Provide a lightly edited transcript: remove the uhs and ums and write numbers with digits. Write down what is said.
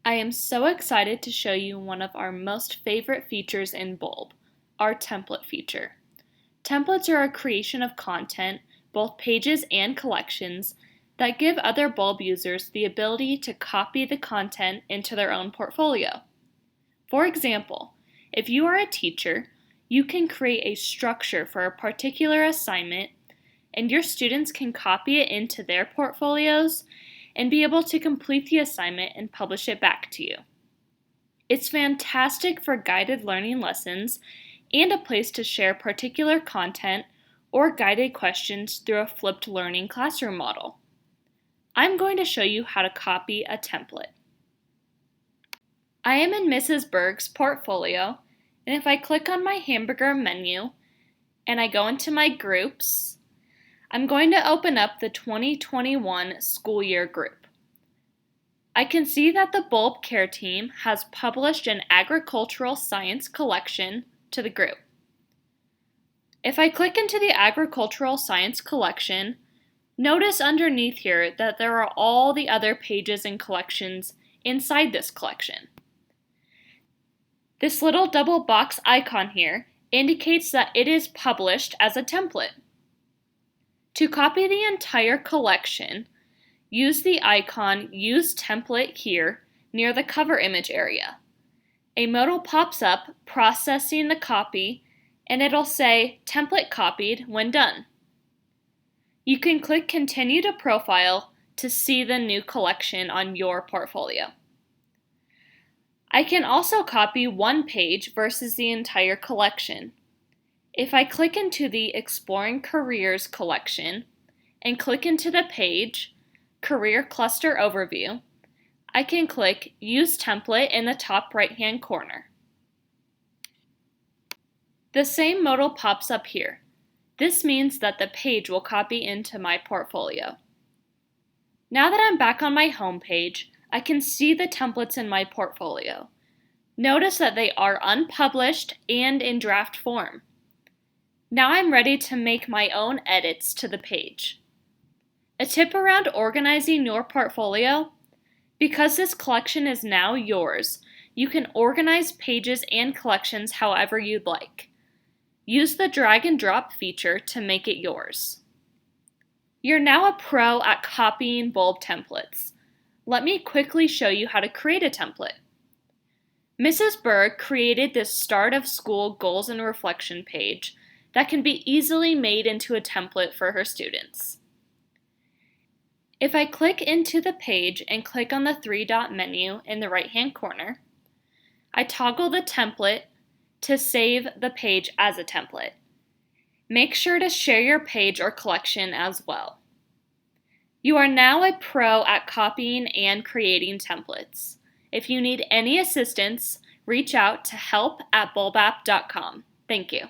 I am so excited to show you one of our most favorite features in Bulb, our template feature. Templates are a creation of content, both pages and collections, that give other Bulb users the ability to copy the content into their own portfolio. For example, if you are a teacher, you can create a structure for a particular assignment, and your students can copy it into their portfolios and be able to complete the assignment and publish it back to you. It's fantastic for guided learning lessons and a place to share particular content or guided questions through a flipped learning classroom model. I'm going to show you how to copy a template. I am in Mrs. Berg's portfolio, and if I click on my hamburger menu and I go into my groups, I'm going to open up the 2021 school year group. I can see that the Bulb Care team has published an agricultural science collection to the group. If I click into the agricultural science collection, notice underneath here that there are all the other pages and collections inside this collection. This little double box icon here indicates that it is published as a template. To copy the entire collection, use the icon Use Template here near the cover image area. A modal pops up processing the copy, and it'll say Template Copied when done. You can click Continue to Profile to see the new collection on your portfolio. I can also copy one page versus the entire collection. If I click into the Exploring Careers collection and click into the page, Career Cluster Overview, I can click Use Template in the top right-hand corner. The same modal pops up here. This means that the page will copy into my portfolio. Now that I'm back on my home page, I can see the templates in my portfolio. Notice that they are unpublished and in draft form. Now I'm ready to make my own edits to the page. A tip around organizing your portfolio: because this collection is now yours, you can organize pages and collections however you'd like. Use the drag and drop feature to make it yours. You're now a pro at copying Bulb templates. Let me quickly show you how to create a template. Mrs. Berg created this Start of School Goals and Reflection page that can be easily made into a template for her students. If I click into the page and click on the three-dot menu in the right-hand corner, I toggle the template to save the page as a template. Make sure to share your page or collection as well. You are now a pro at copying and creating templates. If you need any assistance, reach out to help@bulbapp.com. Thank you.